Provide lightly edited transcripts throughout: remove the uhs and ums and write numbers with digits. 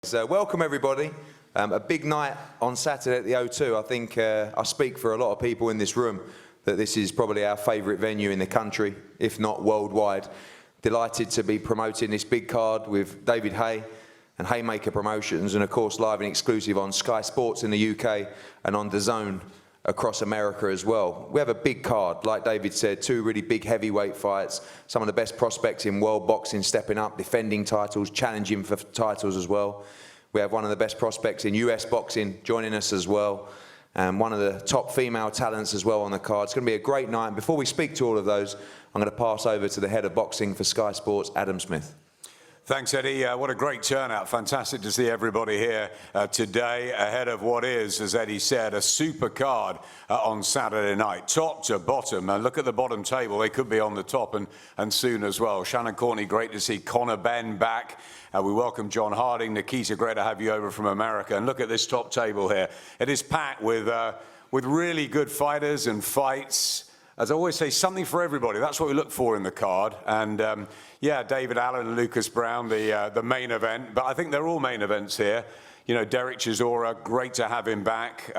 So welcome everybody. A big night on Saturday at the O2. I think I speak for a lot of people in this room that this is probably our favourite venue in the country, if not worldwide. Delighted to be promoting this big card with David Hay and Haymaker Promotions, and of course live and exclusive on Sky Sports in the UK and on Dazn across America as well. We have a big card, like David said, two really big heavyweight fights, some of the best prospects in world boxing stepping up, defending titles, challenging for titles as well. We have one of the best prospects in US boxing joining us as well, and one of the top female talents as well on the card. It's going to be a great night. And before we speak to all of those, I'm going to pass over to the head of boxing for Sky Sports, Adam Smith. Thanks, Eddie. What a great turnout. Fantastic to see everybody here today ahead of what is, as Eddie said, a super card on Saturday night, top to bottom. And look at the bottom table. They could be on the top and soon as well. Shannon Courtenay, great to see Conor Benn back. We welcome John Harding. Nikita, great to have you over from America. And look at this top table here. It is packed with really good fighters and fights. As I always say, something for everybody. That's what we look for in the card. And yeah, David Allen and Lucas Browne, the main event. But I think they're all main events here. You know, Derek Chisora, great to have him back.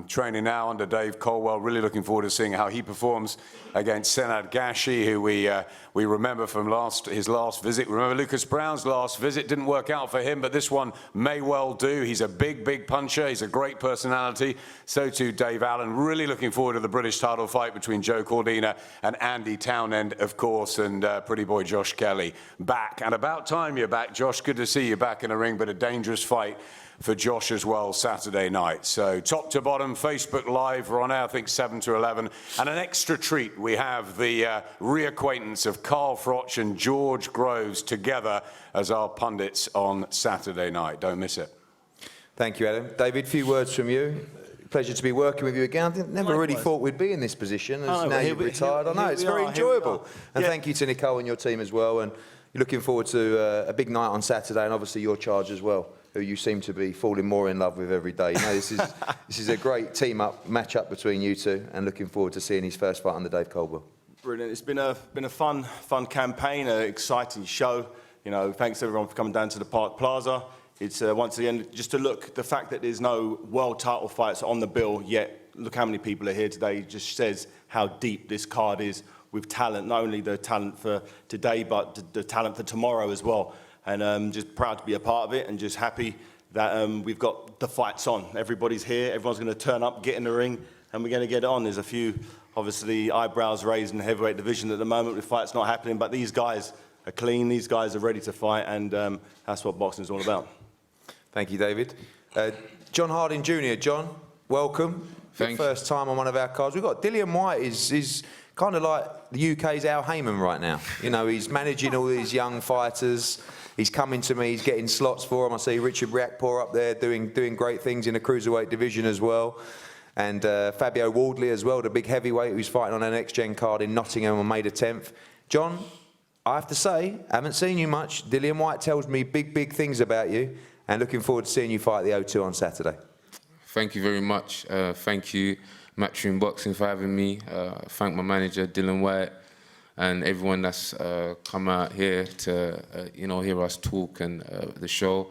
Training now under Dave Colwell. Really looking forward to seeing how he performs against Senad Gashi, who we remember from his last visit. Remember Lucas Browne's last visit didn't work out for him, but this one may well do. He's a big puncher. He's a great personality. So too Dave Allen. Really looking forward to the British title fight between Cordina and Andy Townend, of course, and pretty boy Josh Kelly back. And about time you're back, Josh. Good to see you back in the ring, but a dangerous fight for Josh as well Saturday night. So top to bottom, Facebook Live, we're on air, I think 7 to 11. And an extra treat, we have the reacquaintance of Carl Froch and George Groves together as our pundits on Saturday night. Don't miss it. Thank you, Adam. David, a few words from you. Pleasure to be working with you again. I never really thought we'd be in this position as now you've retired. I know, it's very enjoyable. And thank you to Nicole and your team as well. And you're looking forward to a big night on Saturday, and obviously your charge as well, who you seem to be falling more in love with every day. You know, this is a great team-up, match-up between you two, and looking forward to seeing his first fight under Dave Colwell. Brilliant. It's been a fun campaign, an exciting show. You know, thanks everyone for coming down to the Park Plaza. It's once again just to look, the fact that there's no world title fights on the bill yet. Look how many people are here today. Just says how deep this card is with talent. Not only the talent for today, but the talent for tomorrow as well. And just proud to be a part of it, and just happy that we've got the fights on. Everybody's here, everyone's going to turn up, get in the ring, and we're going to get on. There's a few, obviously, eyebrows raised in the heavyweight division at the moment with fights not happening, but these guys are clean, these guys are ready to fight, and that's what boxing is all about. Thank you, David. John Harding Jr. John, welcome. Thanks. First time on one of our cards. We've got Dillian Whyte is kind of like the UK's Al Heyman right now. You know, he's managing all these young fighters. He's coming to me, he's getting slots for him. I see Richard Riakporhe up there doing great things in the cruiserweight division as well. And Fabio Wardley as well, the big heavyweight who's fighting on our next-gen card in Nottingham on May the 10th. John, I have to say, I haven't seen you much. Dillian Whyte tells me big things about you, and looking forward to seeing you fight at the O2 on Saturday. Thank you very much. Thank you, Matchroom Boxing, for having me. Thank my manager, Dillian Whyte, and everyone that's come out here to hear us talk and the show.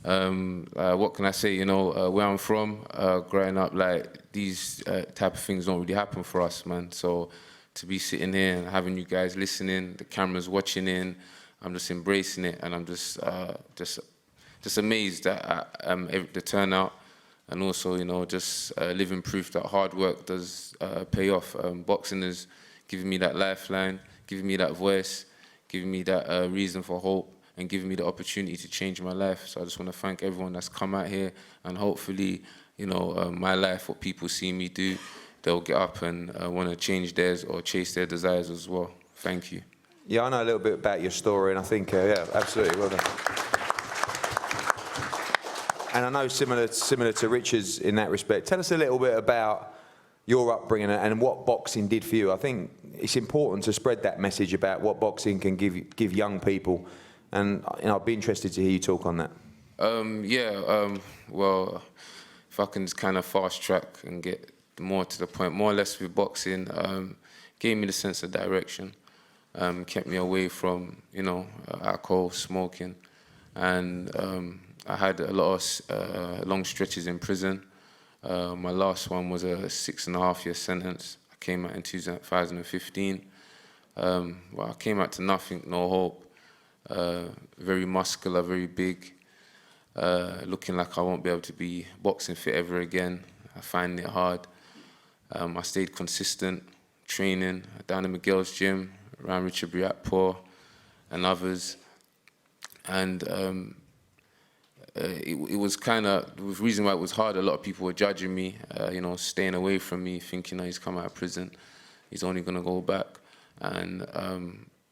What can I say? You know, where I'm from, growing up, like these type of things don't really happen for us, man. So to be sitting here and having you guys listening, the cameras watching in, I'm just embracing it, and I'm just amazed at the turnout, and also, you know, just living proof that hard work does pay off. Boxing has given me that lifeline, giving me that voice, giving me that reason for hope, and giving me the opportunity to change my life. So I just want to thank everyone that's come out here, and hopefully, you know, my life, what people see me do, they'll get up and want to change theirs or chase their desires as well. Thank you. Yeah, I know a little bit about your story, and I think, yeah, absolutely, well done. And I know similar to Richard's in that respect. Tell us a little bit about your upbringing and what boxing did for you. I think it's important to spread that message about what boxing can give young people, and I'd be interested to hear you talk on that. Well, if I can just kind of fast track and get more to the point, more or less with boxing, gave me the sense of direction, kept me away from, you know, alcohol, smoking, and I had a lot of long stretches in prison. My last one was a 6.5-year sentence. I came out in 2015. Well, I came out to nothing, no hope. Very muscular, very big. Looking like I won't be able to be boxing fit ever again. I find it hard. I stayed consistent, training down in Miguel's gym, around Richard Briatpour and others. And it was kind of, the reason why it was hard, a lot of people were judging me, you know, staying away from me, thinking, oh, he's come out of prison, he's only going to go back. And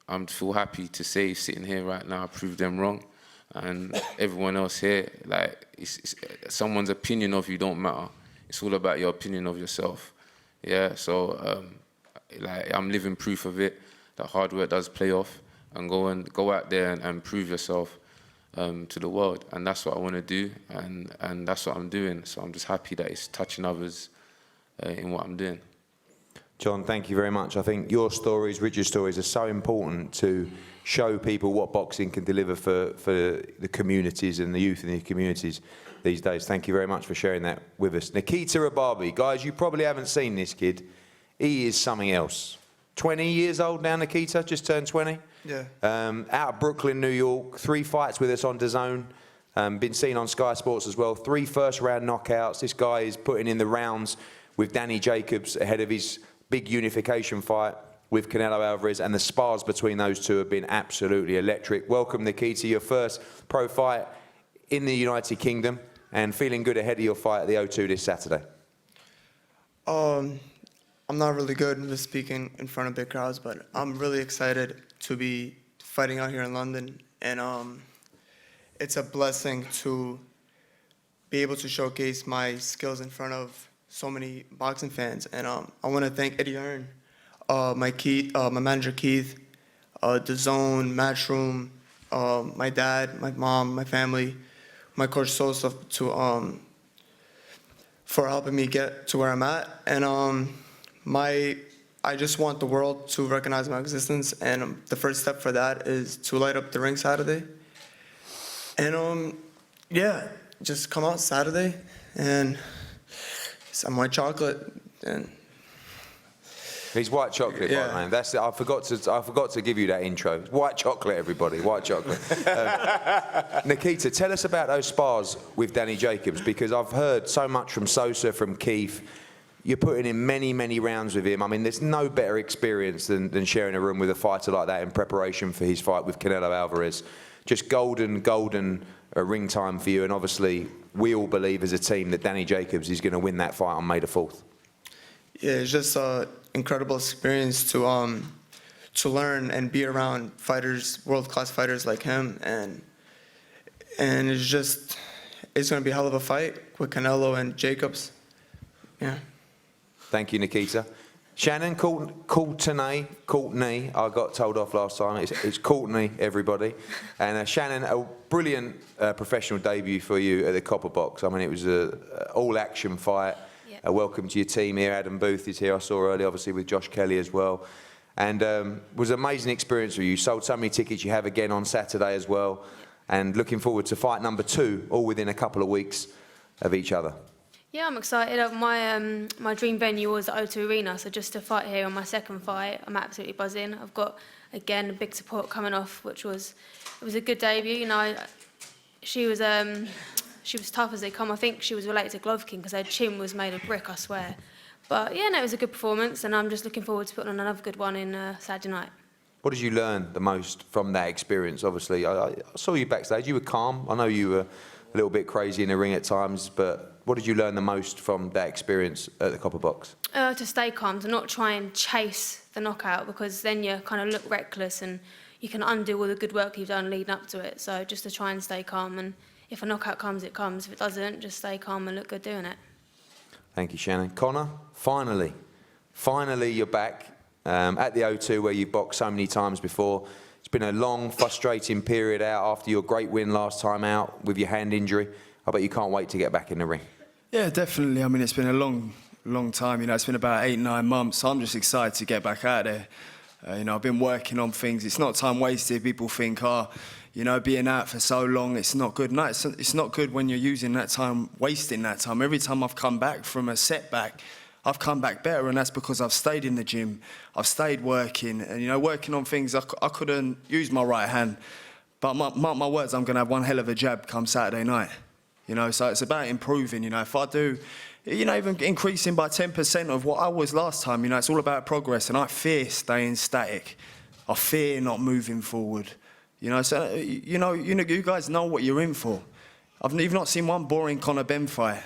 I feel happy to say, sitting here right now, I proved them wrong. And everyone else here, like, it's someone's opinion of you don't matter. It's all about your opinion of yourself. Yeah, so like, I'm living proof of it, that hard work does play off, and go out there and prove yourself to the world. And that's what I want to do, and that's what I'm doing. So I'm just happy that it's touching others in what I'm doing. John, thank you very much. I think your stories, Richard's stories, are so important to show people what boxing can deliver for the communities and the youth in the communities these days. Thank you very much for sharing that with us. Nikita Ababiy, guys, you probably haven't seen this kid. He is something else. 20 years old now, Nikita, just turned 20. Yeah. Out of Brooklyn, New York, 3 fights with us on Dazn. Been seen on Sky Sports as well. 3 first-round knockouts. This guy is putting in the rounds with Danny Jacobs ahead of his big unification fight with Canelo Alvarez, and the spars between those two have been absolutely electric. Welcome, Nikita, your first pro fight in the United Kingdom, and feeling good ahead of your fight at the O2 this Saturday. I'm not really good with speaking in front of big crowds, but I'm really excited to be fighting out here in London, and it's a blessing to be able to showcase my skills in front of so many boxing fans. And I want to thank Eddie Hearn, my manager Keith, Dazn, Matchroom, my dad, my mom, my family, my coach Sosa for helping me get to where I'm at. And I just want the world to recognize my existence, and the first step for that is to light up the ring Saturday. And yeah, just come out Saturday and some white chocolate. And he's white chocolate, Yeah. man. That's it. I forgot to give you that intro. White chocolate, everybody. White chocolate. Nikita, tell us about those spars with Danny Jacobs, because I've heard so much from Sosa, from Keith. You're putting in many, many rounds with him. I mean, there's no better experience than sharing a room with a fighter like that in preparation for his fight with Canelo Alvarez. Just golden ring time for you, and obviously we all believe as a team that Danny Jacobs is going to win that fight on May the 4th. yeah, it's just an incredible experience to learn and be around fighters, world-class fighters like him, and it's going to be a hell of a fight with Canelo and Jacobs. Yeah. Thank you, Nikita. Shannon Courtenay, I got told off last time. It's Courtenay, everybody. And Shannon, a brilliant professional debut for you at the Copper Box. I mean, it was an all-action fight. Yep. Welcome to your team here. Adam Booth is here. I saw earlier, obviously, with Josh Kelly as well. And was an amazing experience for you. You sold so many tickets. You have again on Saturday as well. And looking forward to fight number 2, all within a couple of weeks of each other. Yeah, I'm excited. My dream venue was the O2 Arena, so just to fight here on my second fight, I'm absolutely buzzing. I've got, again, big support coming off, it was a good debut. You know, she was tough as they come. I think she was related to Glove King because her chin was made of brick, I swear. But yeah, no, it was a good performance, and I'm just looking forward to putting on another good one in Saturday night. What did you learn the most from that experience? Obviously, I saw you backstage. You were calm. I know you were a little bit crazy in the ring at times, but what did you learn the most from that experience at the Copper Box? To stay calm, to not try and chase the knockout, because then you kind of look reckless and you can undo all the good work you've done leading up to it. So just to try and stay calm, and if a knockout comes, it comes. If it doesn't, just stay calm and look good doing it. Thank you, Shannon. Conor, finally you're back at the O2 where you've boxed so many times before. It's been a long, frustrating period out after your great win last time out with your hand injury. I bet you can't wait to get back in the ring. Yeah, definitely. I mean, it's been a long time. You know, it's been about 8-9 months. So I'm just excited to get back out there. You know, I've been working on things. It's not time wasted. People think, You know, being out for so long, it's not good. No, it's not good when you're using that time, wasting that time. Every time I've come back from a setback, I've come back better, and that's because I've stayed in the gym. I've stayed working, and, you know, working on things. I couldn't use my right hand, but mark my words, I'm going to have one hell of a jab come Saturday night. You know, so it's about improving. You know, if I do, you know, even increasing by 10% of what I was last time, you know, it's all about progress, and I fear staying static. I fear not moving forward. You know, so you guys know what you're in for. You've not seen one boring Conor Benn fight.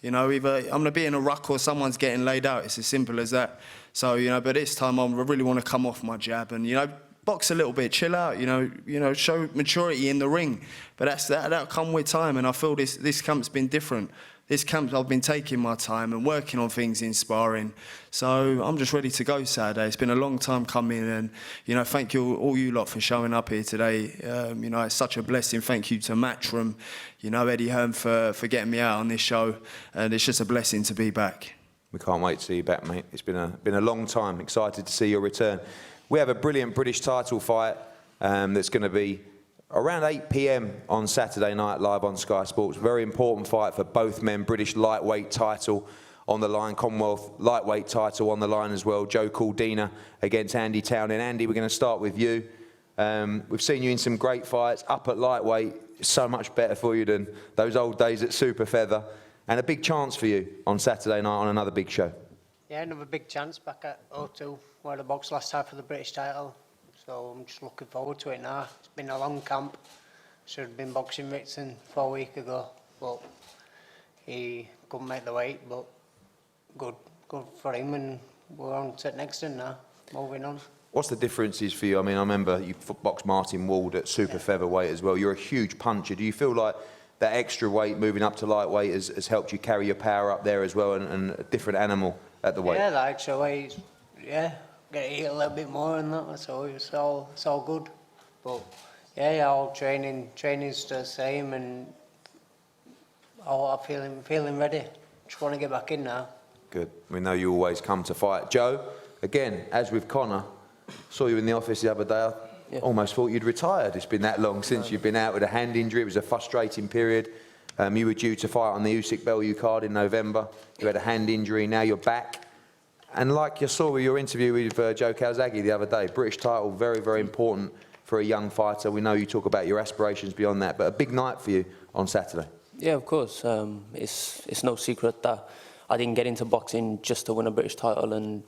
You know, either I'm going to be in a ruck or someone's getting laid out. It's as simple as that. So, you know, but this time I really want to come off my jab and, you know, box a little bit, chill out. You know, show maturity in the ring. But that'll come with time, and I feel this camp's been different. This camp, I've been taking my time and working on things in sparring. So I'm just ready to go Saturday. It's been a long time coming, and, you know, thank you, all you lot, for showing up here today. You know, it's such a blessing. Thank you to Matchroom, you know, Eddie Hearn for getting me out on this show. And it's just a blessing to be back. We can't wait to see you back, mate. It's been a long time. Excited to see your return. We have a brilliant British title fight that's going to be around 8 p.m. on Saturday night, live on Sky Sports. Very important fight for both men. British lightweight title on the line, Commonwealth lightweight title on the line as well. Joe Cordina against Andy Townend. Andy, we're going to start with you. We've seen you in some great fights up at lightweight. It's so much better for you than those old days at super feather. And a big chance for you on Saturday night on another big show. Yeah, another big chance back at O2, where I boxed last time for the British title. So I'm just looking forward to it now. It's been a long camp. Should have been boxing Ritson 4 weeks ago, but he couldn't make the weight. But good for him, and we're on to next one now. Moving on. What's the differences for you? I mean, I remember you boxed Martin Wald at super featherweight as well. You're a huge puncher. Do you feel like that extra weight moving up to lightweight has helped you carry your power up there as well, and a different animal at the weight? Yeah, the extra weight, yeah. Get to eat a little bit more and that, so it's all good. But yeah, all training's the same, and I'm feeling ready. Just want to get back in now. Good. We know you always come to fight. Joe, again, as with Conor, saw you in the office the other day. I almost thought you'd retired. It's been that long since you've been out with a hand injury. It was a frustrating period. You were due to fight on the Usyk Bellew card in November. You had a hand injury. Now you're back. And like you saw with your interview with Joe Calzaghe the other day, British title, very, very important for a young fighter. We know you talk about your aspirations beyond that, but a big night for you on Saturday. Yeah, of course. It's no secret that I didn't get into boxing just to win a British title and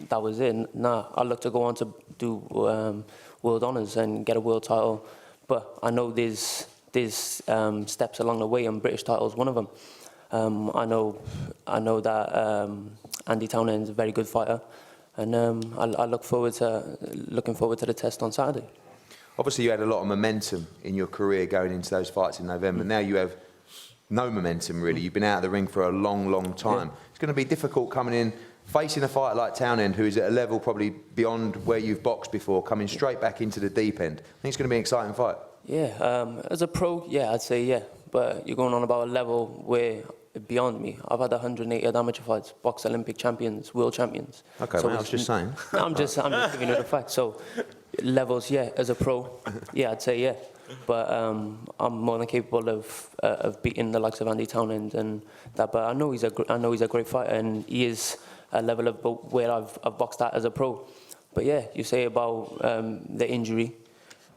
that was it. Nah, I look to go on to do world honours and get a world title. But I know there's steps along the way, and British title is one of them. I know that Andy Townend is a very good fighter, and I looking forward to the test on Saturday. Obviously, you had a lot of momentum in your career going into those fights in November. Now you have no momentum, really. You've been out of the ring for a long, long time. Yeah. It's going to be difficult coming in, facing a fighter like Townend, who is at a level probably beyond where you've boxed before, coming straight back into the deep end. I think it's going to be an exciting fight. Yeah, as a pro, yeah, I'd say yeah. But you're going on about a level where beyond me. I've had 180 amateur fights, boxed Olympic champions, world champions. Okay, so I was just saying. I'm just giving you the facts. So levels, yeah, as a pro, yeah, I'd say yeah. But I'm more than capable of beating the likes of Andy Townend and that. But I know he's a great fighter, and he is a level of where I've boxed at as a pro. But yeah, you say about the injury.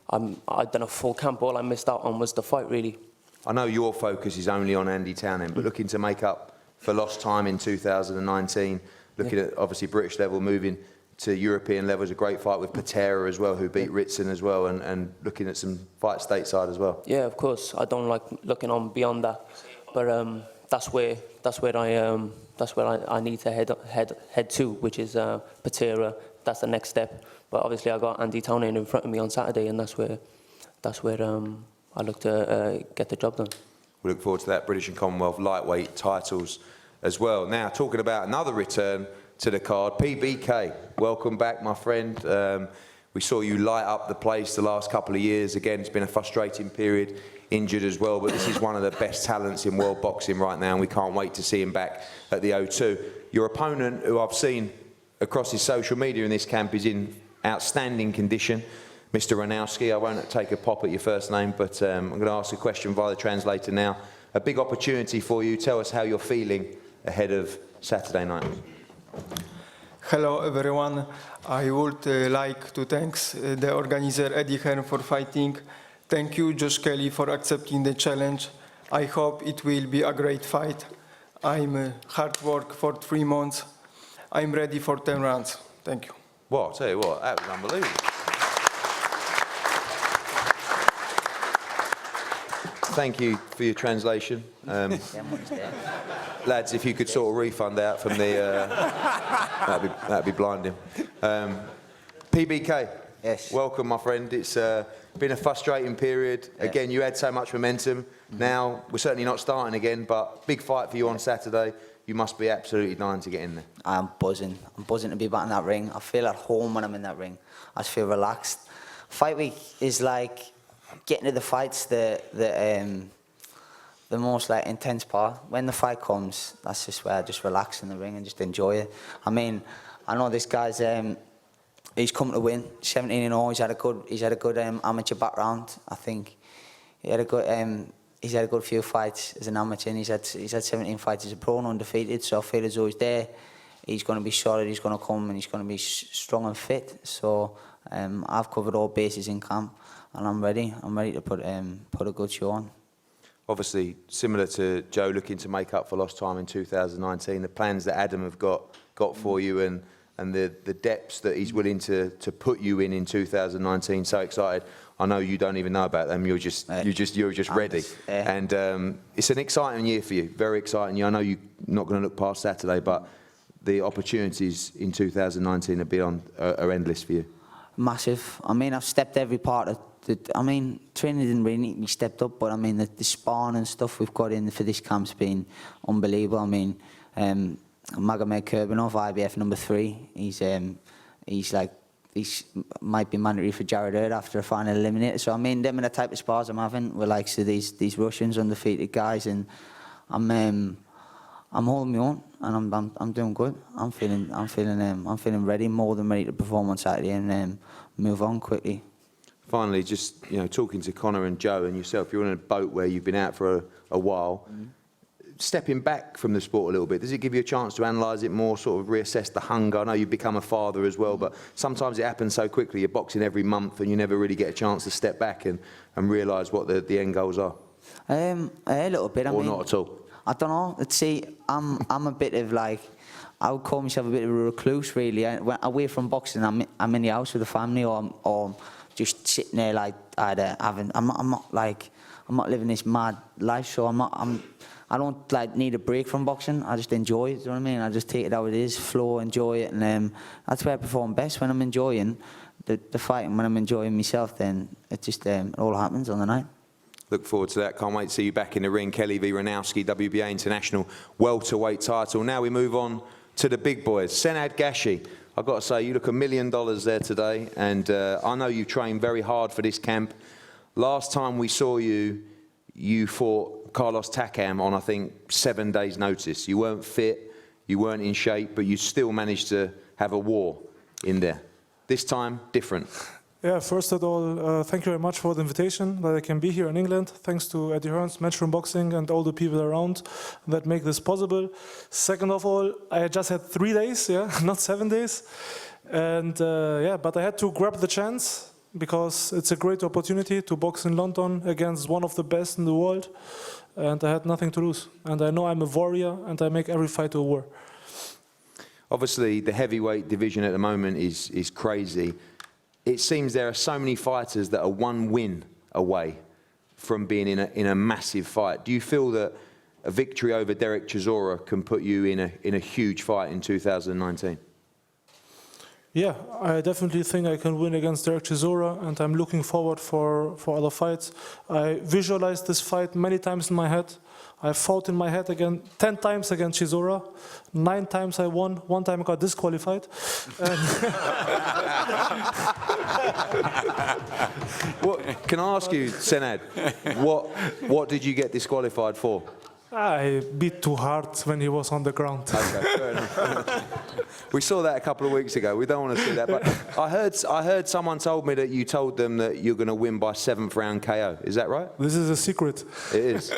I'd done a full camp. All I missed out on was the fight, really. I know your focus is only on Andy Townend, but looking to make up for lost time in 2019, looking at obviously British level, moving to European level is a great fight with Patera as well, who beat Ritson as well, and looking at some fights stateside as well. Yeah, of course. I don't like looking on beyond that, but that's where I need to head to, which is Patera. That's the next step. But obviously, I got Andy Townend in front of me on Saturday, and that's where I look to get the job done. We look forward to that, British and Commonwealth lightweight titles as well. Now, talking about another return to the card, PBK, welcome back, my friend. We saw you light up the place the last couple of years. Again, it's been a frustrating period, injured as well, but this is one of the best talents in world boxing right now, and we can't wait to see him back at the O2. Your opponent, who I've seen across his social media in this camp, is in outstanding condition. Mr. Ranowski. I won't take a pop at your first name, but I'm going to ask a question via the translator now. A big opportunity for you. Tell us how you're feeling ahead of Saturday night. Hello everyone. I would like to thank the organizer Eddie Hearn for fighting. Thank you Josh Kelly for accepting the challenge. I hope it will be a great fight. I'm hard work for 3 months. I'm ready for 10 rounds. Thank you. Well, I'll tell you what, that was unbelievable. Thank you for your translation. Lads, if you could sort of refund out from the... that'd be blinding. PBK, Yes. welcome, my friend. It's been a frustrating period. Again, you had so much momentum. Now, we're certainly not starting again, but big fight for you on Saturday. You must be absolutely dying to get in there. I'm buzzing. I'm buzzing to be back in that ring. I feel at home when I'm in that ring. I just feel relaxed. Fight week is like getting to the fights, the most like intense part. When the fight comes, that's just where I just relax in the ring and just enjoy it. I mean, I know this guy's he's come to win. 17-0. He's had a good amateur background. I think he had a good. He's had a good few fights as an amateur, and he's had 17 fights as a pro and undefeated. So I feel as though he's there. He's going to be solid. He's going to come and he's going to be strong and fit. So I've covered all bases in camp, and I'm ready. I'm ready to put a good show on. Obviously, similar to Joe looking to make up for lost time in 2019, the plans that Adam have got for you and the depths that he's willing to put you in 2019. So excited. I know you don't even know about them. You're just ready. And it's an exciting year for you. Very exciting year. I know you're not going to look past Saturday, but the opportunities in 2019 are endless for you. Massive. I mean, I've stepped every part of training didn't really need to be stepped up, but I mean, the sparring and stuff we've got in for this camp's been unbelievable. I mean, Magomed Kurbanov, IBF number 3. He's might be mandatory for Jared Hurd after a final eliminator. So I mean, them are the type of spars I'm having with like these Russians undefeated guys, and I'm holding my own, and I'm doing good. I'm feeling ready, more than ready to perform on Saturday and move on quickly. Finally, just talking to Conor and Joe and yourself, you're on a boat where you've been out for a while. Stepping back from the sport a little bit, does it give you a chance to analyse it more, sort of reassess the hunger? I know you've become a father as well, but sometimes it happens so quickly. You're boxing every month and you never really get a chance to step back and realise what the end goals are. A little bit. I mean, not at all? I don't know. Let's see, I'm a bit of like, I would call myself a bit of a recluse, really. When away from boxing, I'm in the house with the family, or just sitting there like either having. I'm not living this mad life, so I don't like need a break from boxing. I just enjoy it. Do you know what I mean? I just take it how it is, flow, enjoy it, and that's where I perform best, when I'm enjoying the fighting. When I'm enjoying myself, then it just it all happens on the night. Look forward to that. Can't wait to see you back in the ring. Kelly v. Ranowski, WBA International welterweight title. Now we move on to the big boys. Senad Gashi, I've got to say, you look $1 million there today, and I know you trained very hard for this camp. Last time we saw you, you fought Carlos Takam on, I think, 7 days' notice. You weren't fit, you weren't in shape, but you still managed to have a war in there. This time, different. Yeah, first of all, thank you very much for the invitation that I can be here in England. Thanks to Eddie Hearn's Matchroom Boxing and all the people around that make this possible. Second of all, I just had 3 days, not 7 days. And but I had to grab the chance because it's a great opportunity to box in London against one of the best in the world. And I had nothing to lose. And I know I'm a warrior and I make every fight a war. Obviously, the heavyweight division at the moment is crazy. It seems there are so many fighters that are one win away from being in a massive fight. Do you feel that a victory over Derek Chisora can put you in a huge fight in 2019? Yeah, I definitely think I can win against Derek Chisora, and I'm looking forward for other fights. I visualized this fight many times in my head. I fought in my head 10 times against Chisora. 9 times I won. 1 time I got disqualified. Can I ask you, Senad, what did you get disqualified for? I beat too hard when he was on the ground. Okay, fair enough. We saw that a couple of weeks ago. We don't want to see that. But I heard someone told me that you told them that you're going to win by 7th round KO. Is that right? This is a secret. It is.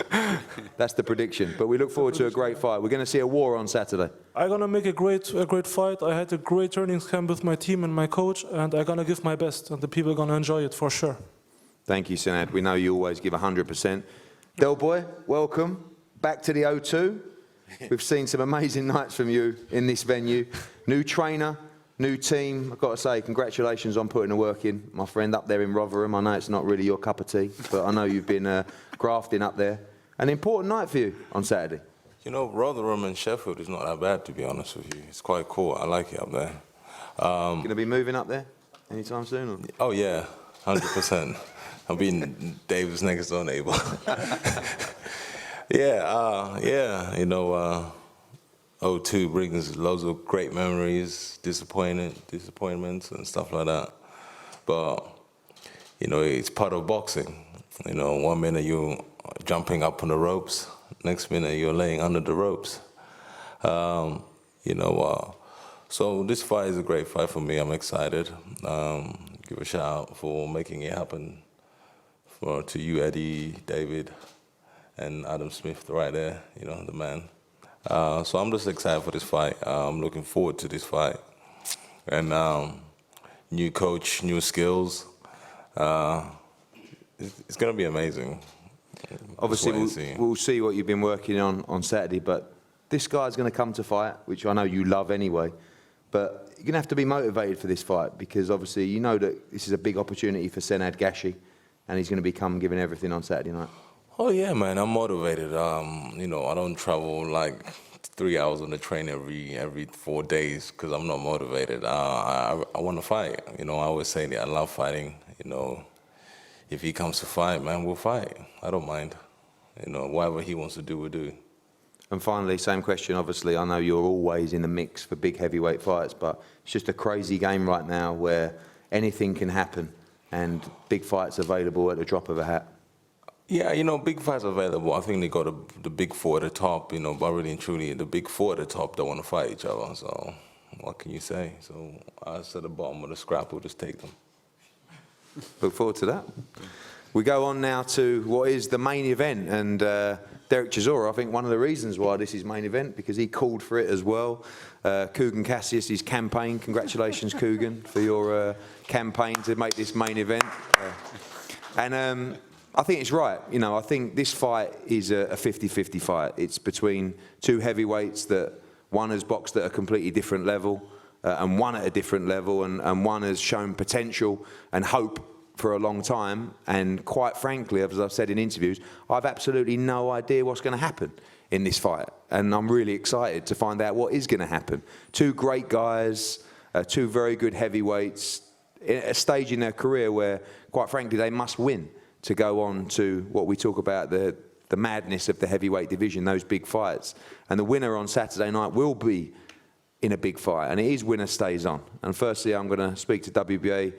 That's the prediction. But we look forward to a great fight. We're going to see a war on Saturday. I'm going to make a great fight. I had a great training camp with my team and my coach, and I'm going to give my best, and the people are going to enjoy it for sure. Thank you, Senad. We know you always give 100%. Del Boy, welcome. Back to the O2. We've seen some amazing nights from you in this venue. New trainer, new team. I've got to say, congratulations on putting the work in, my friend, up there in Rotherham. I know it's not really your cup of tea, but I know you've been grafting up there. An important night for you on Saturday. You know, Rotherham and Sheffield is not that bad, to be honest with you. It's quite cool. I like it up there. Going to be moving up there anytime soon? Or? Oh, yeah, 100%. I'll be in Dave's next door neighbor. Yeah, you know, O2 brings loads of great memories, disappointments and stuff like that. But, you know, it's part of boxing. You know, 1 minute you're jumping up on the ropes, next minute you're laying under the ropes. You know, so this fight is a great fight for me. I'm excited. Give a shout out for making it happen to you, Eddie, David, and Adam Smith right there, you know, the man. So I'm just excited for this fight. I'm looking forward to this fight. And new coach, new skills. It's going to be amazing. Obviously, we'll see what you've been working on Saturday, but this guy's going to come to fight, which I know you love anyway. But you're going to have to be motivated for this fight because obviously you know that this is a big opportunity for Senad Gashi, and he's going to become giving everything on Saturday night. Oh yeah, man, I'm motivated. You know, I don't travel like 3 hours on the train every 4 days because I'm not motivated. I want to fight. You know, I always say that I love fighting. You know, if he comes to fight, man, we'll fight. I don't mind. You know, whatever he wants to do, we'll do. And finally, same question, obviously, I know you're always in the mix for big heavyweight fights, but it's just a crazy game right now where anything can happen and big fights available at the drop of a hat. Yeah, you know, big fights available. I think they got the big four at the top, you know, but really and truly, the big four at the top don't want to fight each other. So what can you say? So us at the bottom of the scrap will just take them. Look forward to that. We go on now to what is the main event, and Derek Chisora, I think one of the reasons why this is main event, because he called for it as well. Kugan Cassius, his campaign. Congratulations, Kugan, for your campaign to make this main event. I think it's right. You know, I think this fight is a 50-50 fight. It's between two heavyweights that one has boxed at a completely different level and one at a different level, and one has shown potential and hope for a long time. And quite frankly, as I've said in interviews, I've absolutely no idea what's going to happen in this fight. And I'm really excited to find out what is going to happen. Two great guys, two very good heavyweights, at a stage in their career where, quite frankly, they must win to go on to what we talk about, the madness of the heavyweight division, those big fights. And the winner on Saturday night will be in a big fight, and it is winner stays on. And firstly, I'm going to speak to WBA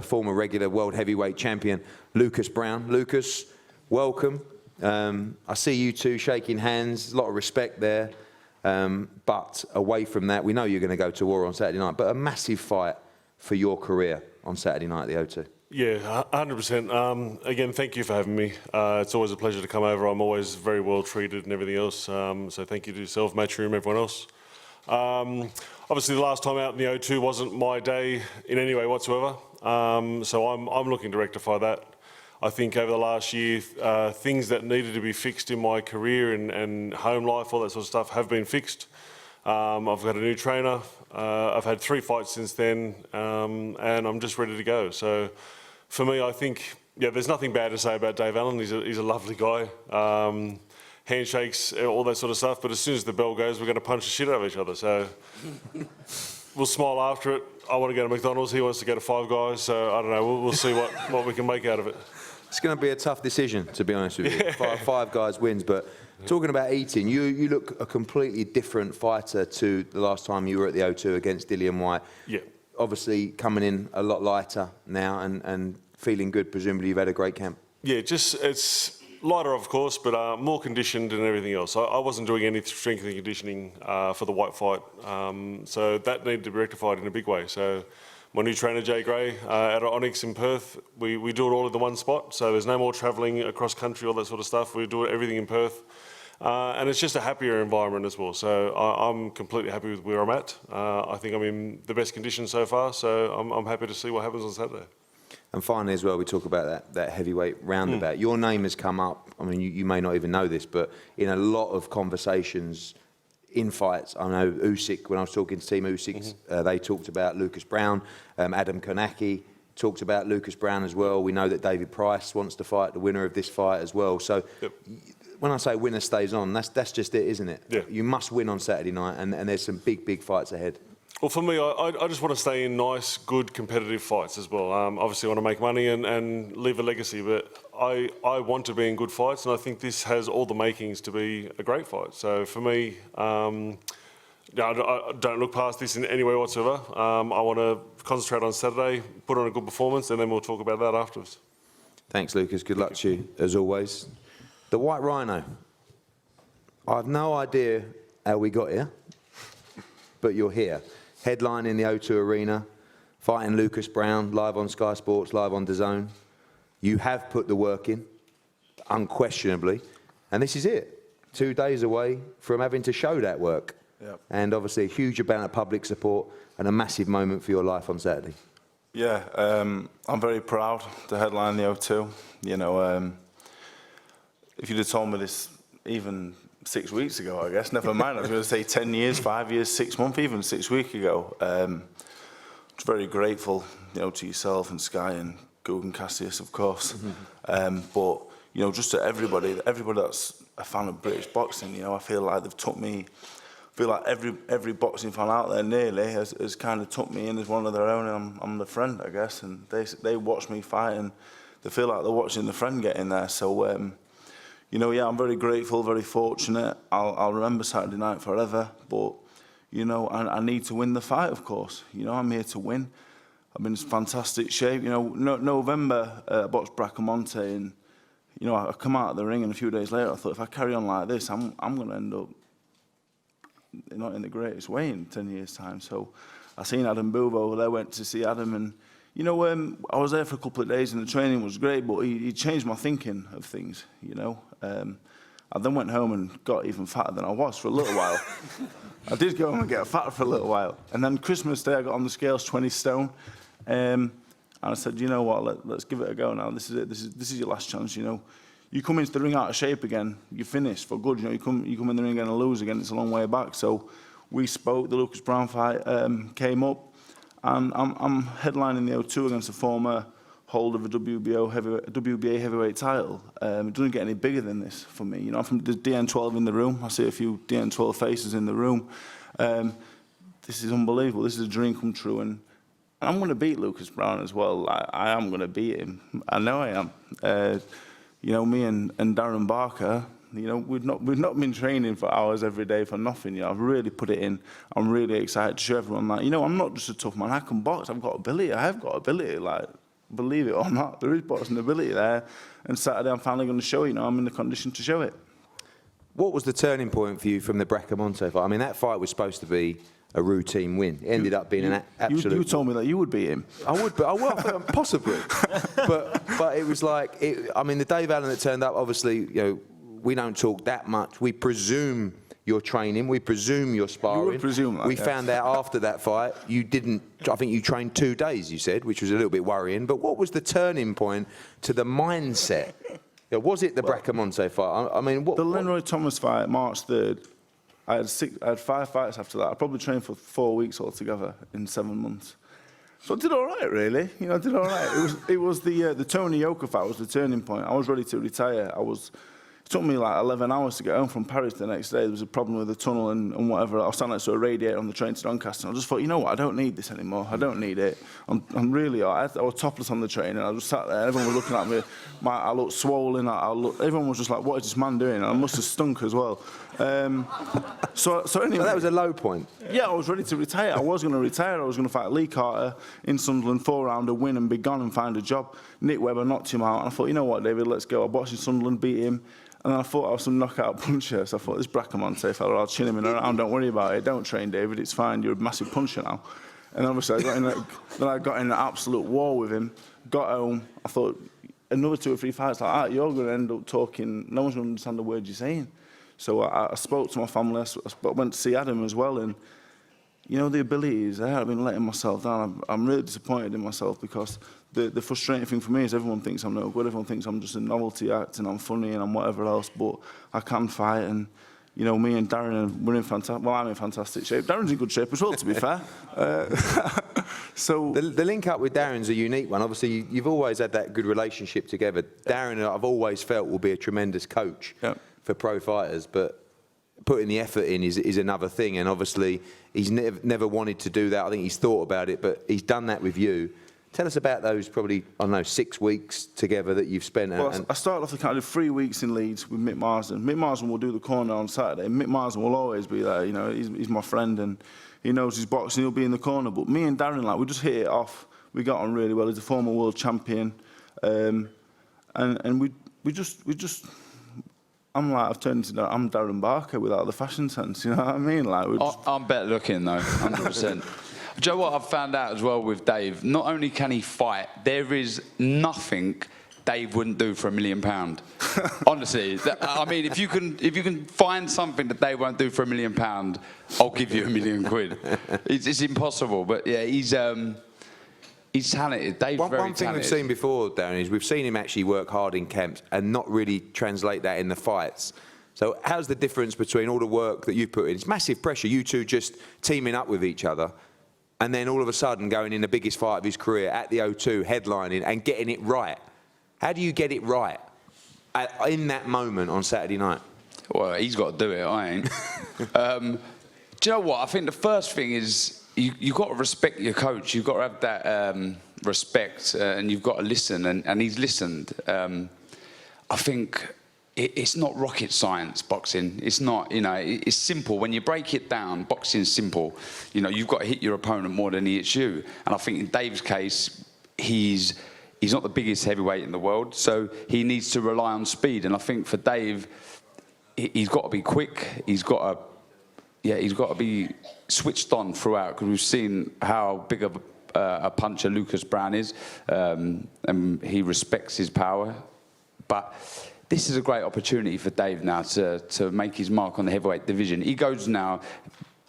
former regular world heavyweight champion, Lucas Browne. Lucas, welcome. I see you two shaking hands, a lot of respect there. But away from that, we know you're going to go to war on Saturday night, but a massive fight for your career on Saturday night at the O2. Yeah, 100%. Again, thank you for having me. It's always a pleasure to come over. I'm always very well treated and everything else. So thank you to yourself, Matchroom, everyone else. Obviously, the last time out in the O2 wasn't my day in any way whatsoever. So I'm looking to rectify that. I think over the last year, things that needed to be fixed in my career and home life, all that sort of stuff, have been fixed. I've got a new trainer. I've had 3 fights since then, and I'm just ready to go. So for me, I think, yeah, there's nothing bad to say about Dave Allen. He's a lovely guy. Handshakes, all that sort of stuff. But as soon as the bell goes, we're going to punch the shit out of each other. So we'll smile after it. I want to go to McDonald's. He wants to go to Five Guys. So I don't know. We'll see what we can make out of it. It's going to be a tough decision, to be honest with you. Five Guys wins, but talking about eating, you look a completely different fighter to the last time you were at the O2 against Dillian Whyte. Yeah. Obviously coming in a lot lighter now and feeling good. Presumably you've had a great camp. Yeah, it's lighter, of course, but more conditioned and everything else. I wasn't doing any strength and conditioning for the white fight, so that needed to be rectified in a big way. So my new trainer, Jay Gray, out of Onyx in Perth, we do it all in the one spot, so there's no more travelling across country, all that sort of stuff. We do everything in Perth. And it's just a happier environment as well. So I'm completely happy with where I'm at. I think I'm in the best condition so far, so I'm happy to see what happens on Saturday. And finally as well, we talk about that heavyweight roundabout. Your name has come up, I mean, you may not even know this, but in a lot of conversations in fights, I know Usyk, when I was talking to Team Usyk, they talked about Lucas Browne, Adam Konaki talked about Lucas Browne as well. We know that David Price wants to fight the winner of this fight as well. So when I say winner stays on, that's just it, isn't it? Yeah. You must win on Saturday night, and there's some big fights ahead. Well, for me, I just want to stay in nice, good, competitive fights as well. Obviously, I want to make money and leave a legacy, but I want to be in good fights, and I think this has all the makings to be a great fight. So for me, I don't look past this in any way whatsoever. I want to concentrate on Saturday, put on a good performance, and then we'll talk about that afterwards. Thanks, Lucas. Good luck to you, as always. The White Rhino. I have no idea how we got here, but you're here. Headlining the O2 Arena, fighting Lucas Browne, live on Sky Sports, live on Dazn. You have put the work in, unquestionably, and this is it. 2 days away from having to show that work. Yep. And obviously a huge amount of public support and a massive moment for your life on Saturday. Yeah, I'm very proud to headline the O2. You know, if you'd have told me this even 6 weeks ago, I guess, never mind, I was going to say 10 years, 5 years, 6 months, even 6 weeks ago. Just very grateful, you know, to yourself and Sky and Goog and Cassius, of course. But, you know, just to everybody that's a fan of British boxing, you know, I feel like they've took me, I feel like every boxing fan out there nearly has kind of took me in as one of their own, and I'm the friend, I guess, and they watch me fight and they feel like they're watching the friend get in there. So, you know, yeah, I'm very grateful, very fortunate. I'll remember Saturday night forever, but, you know, I need to win the fight, of course. You know, I'm here to win. I'm in fantastic shape. You know, November, I boxed Bracamonte, and, you know, I come out of the ring, and a few days later, I thought, if I carry on like this, I'm going to end up not in the greatest way in 10 years' time. So I seen Adam Booth over there, went to see Adam, and, you know, I was there for a couple of days, and the training was great, but he changed my thinking of things, you know. I then went home and got even fatter than I was for a little while. I did go home and get fatter for a little while. And then Christmas Day, I got on the scales 20 stone. And I said, you know what, let's give it a go now. This is it. This is your last chance, you know. You come into the ring out of shape again, you're finished for good. You know, you come in the ring again and lose again, it's a long way back. So we spoke, the Lucas Browne fight came up, and I'm headlining the O2 against a former holder of a WBA heavyweight title. It doesn't get any bigger than this for me. You know, I'm from the DN12 in the room. I see a few DN12 faces in the room. This is unbelievable. This is a dream come true, and I'm going to beat Lucas Browne as well. I am going to beat him. I know I am. You know, me and Darren Barker, you know, we've not been training for hours every day for nothing. You know, I've really put it in. I'm really excited to show everyone that, you know, I'm not just a tough man. I can box. I've got ability. I have got ability. Like, believe it or not, there is boxing ability there. And Saturday, I'm finally going to show it. You know, I'm in the condition to show it. What was the turning point for you from the Bracamonte fight? I mean, that fight was supposed to be a routine win. It ended up being an absolute... You told me that you would beat him. I would, but I will, possibly. but it was like... I mean, the Dave Allen that turned up, obviously, you know, we don't talk that much. We presume you're training. We presume you're sparring. You would presume that, we found out after that fight you didn't... I think you trained 2 days, you said, which was a little bit worrying. But what was the turning point to the mindset? You know, was it the Bracamonte fight? I mean, what... The Lenroy Thomas fight, March 3rd, I had 5 fights after that. I probably trained for 4 weeks altogether in 7 months. So I did all right, really. You know, I did all right. It was the Tony Yoka fight was the turning point. I was ready to retire. It took me like 11 hours to get home from Paris the next day. There was a problem with the tunnel and whatever. I was standing next to a radiator on the train to Doncaster. And I just thought, you know what, I don't need this anymore. I don't need it. I'm really, I was topless on the train and I just sat there. Everyone was looking at me. I looked swollen. Everyone was just like, what is this man doing? And I must have stunk as well. So anyway. So that was a low point. Yeah, I was ready to retire. I was going to retire. I was going to fight Lee Carter in Sunderland, 4-rounder, win and be gone and find a job. Nick Webber knocked him out. And I thought, you know what, David, let's go. I boxed in Sunderland, beat him. And then I thought I was some knockout puncher, so I thought, this Bracamonte fella, I'll chin him in around, don't worry about it, don't train, David, it's fine, you're a massive puncher now. And obviously I got in an absolute war with him, got home, I thought, another 2 or 3 fights like that, you're going to end up talking, no one's going to understand the words you're saying. So I spoke to my family, I went to see Adam as well, and you know, the ability is there. I've been letting myself down. I'm really disappointed in myself because the frustrating thing for me is everyone thinks I'm no good. Everyone thinks I'm just a novelty act and I'm funny and I'm whatever else. But I can fight, and you know, me and Darren, we're in fantastic. Well, I'm in fantastic shape. Darren's in good shape as well, to be fair. So the link up with Darren's a unique one. Obviously, you've always had that good relationship together. Darren, I've always felt, will be a tremendous coach for pro fighters, but putting the effort in is another thing, and obviously he's never wanted to do that. I think he's thought about it, but he's done that with you. Tell us about those probably, I don't know, 6 weeks together that you've spent. Well, I started off the kind of 3 weeks in Leeds with Mick Marsden. Mick Marsden will do the corner on Saturday. Mick Marsden will always be there, you know, he's my friend and he knows his boxing, he'll be in the corner. But me and Darren, like, we just hit it off. We got on really well. He's a former world champion. And we just I'm like, I've turned into, I'm Darren Barker without the fashion sense, you know what I mean? Like, I'm better looking though, 100%. Do you know what I've found out as well with Dave? Not only can he fight, there is nothing Dave wouldn't do for £1 million. Honestly, I mean, if you can find something that Dave won't do for £1 million, I'll give you £1 million. It's impossible, but yeah, he's talented. Dave's very talented. One thing we've seen before, Darren, is we've seen him actually work hard in camps and not really translate that in the fights. So how's the difference between all the work that you've put in? It's massive pressure, you two just teaming up with each other, and then all of a sudden going in the biggest fight of his career at the O2, headlining and getting it right. How do you get it right in that moment on Saturday night? Well, he's got to do it, I ain't. Do you know what? I think the first thing is you've got to respect your coach. You've got to have that respect, and you've got to listen, and he's listened. I think it's not rocket science, boxing. It's not, you know, it's simple. When you break it down, boxing's simple. You know, you've got to hit your opponent more than he hits you. And I think in Dave's case, he's not the biggest heavyweight in the world, so he needs to rely on speed. And I think for Dave, he's got to be quick. He's got to be switched on throughout, because we've seen how big of a puncher Lucas Browne is, and he respects his power. But this is a great opportunity for Dave now to make his mark on the heavyweight division. He goes now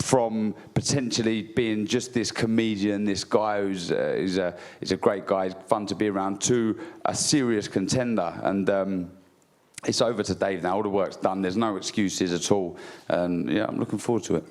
from potentially being just this comedian, this guy who's a great guy, fun to be around, to a serious contender. And it's over to Dave now. All the work's done. There's no excuses at all. And yeah, I'm looking forward to it.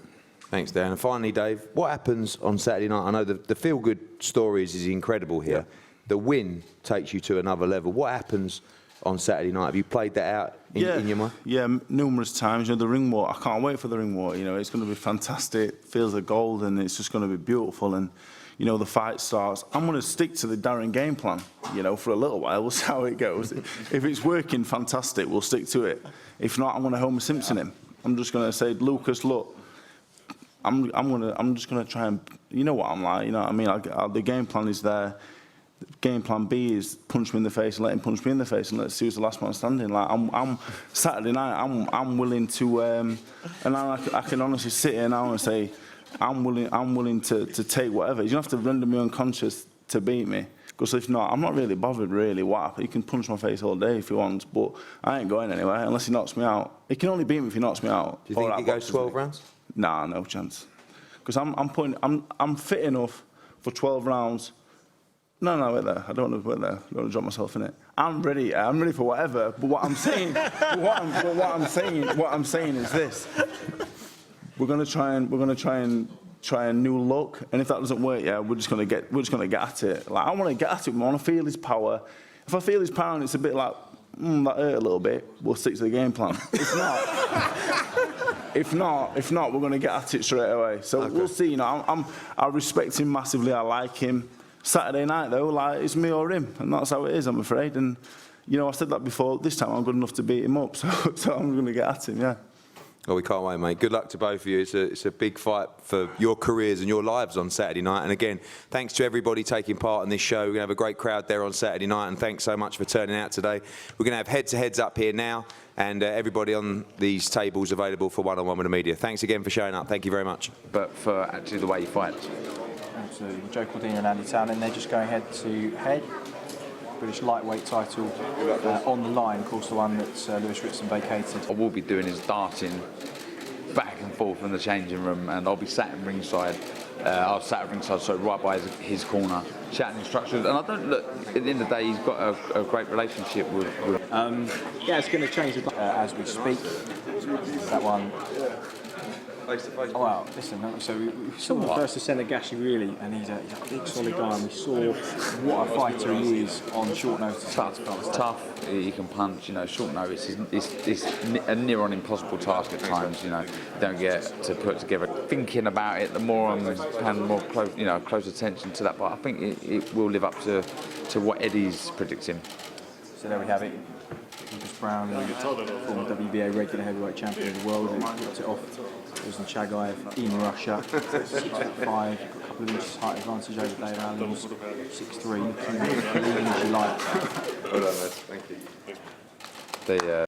Thanks, Dan. And finally, Dave, what happens on Saturday night? I know the feel-good stories is incredible here. Yeah. The win takes you to another level. What happens on Saturday night? Have you played that out in your mind? Yeah, numerous times. You know, the ring walk, I can't wait for the ring walk. You know, it's going to be fantastic. Feels like gold, and it's just going to be beautiful. And, you know, the fight starts. I'm going to stick to the Darren game plan, you know, for a little while. We'll see how it goes. If it's working, fantastic, we'll stick to it. If not, I'm going to Homer Simpson him. I'm just going to say, Lucas, look, I'm just going to try and, you know what I'm like, you know what I mean? The game plan is there. Game plan B is punch me in the face and let him punch me in the face, and let's see who's the last man standing. Like I'm Saturday night, I'm willing to, and I can honestly sit here now and say, I'm willing to take whatever. You don't have to render me unconscious to beat me, because if not, I'm not really bothered really. What, he can punch my face all day if he wants, but I ain't going anywhere unless he knocks me out. He can only beat me if he knocks me out. Do you think it goes 12 rounds? Nah, no chance. Because I'm fit enough for 12 rounds. No, wait there. I don't want to wait there. I don't want to drop myself in it. I'm ready for whatever. But what I'm saying, what I'm saying is this: we're gonna try a new look, and if that doesn't work, yeah, we're just gonna get at it. Like, I want to get at it. I want to feel his power. If I feel his power, and it's a bit like that hurt a little bit, we'll stick to the game plan. If not, we're going to get at it straight away. So we'll see. You know, I respect him massively. I like him. Saturday night though, like it's me or him, and that's how it is, I'm afraid. And you know, I said that before. This time I'm good enough to beat him up, so I'm going to get at him. Yeah. Well, we can't wait, mate. Good luck to both of you. It's a big fight for your careers and your lives on Saturday night. And again, thanks to everybody taking part in this show. We're going to have a great crowd there on Saturday night. And thanks so much for turning out today. We're going to have head-to-heads up here now. And everybody on these tables available for one-on-one with the media. Thanks again for showing up. Thank you very much. But for actually the way you fight. Absolutely. Joe Cordina and Andy Townend, they're just going head-to-head. British lightweight title on the line, of course, the one that Lewis Ritson vacated. What we'll be doing is darting back and forth in the changing room, and I'll be sat in ringside. So right by his corner, chatting instructions. And I don't look. At the end of the day, he's got a great relationship with. Yeah, it's going to change as we speak. That one. Oh, wow, listen, so we saw the first of Senad Gashi really, and he's a big solid guy, and we saw what a fighter he is on short notice. Tough, he can punch, you know, short notice. It's a near on impossible task at times, you know. You don't get to put together. Thinking about it, the more I'm paying more close attention to that, but I think it will live up to what Eddie's predicting. So there we have it. Browne, former WBA regular heavyweight champion of the world, who ripped it off. Dazn Chagayev in Russia, 6'5", got a couple of inches height advantage over Dave Allen, 6'3", leading as you like. Well done, lads. Thank you.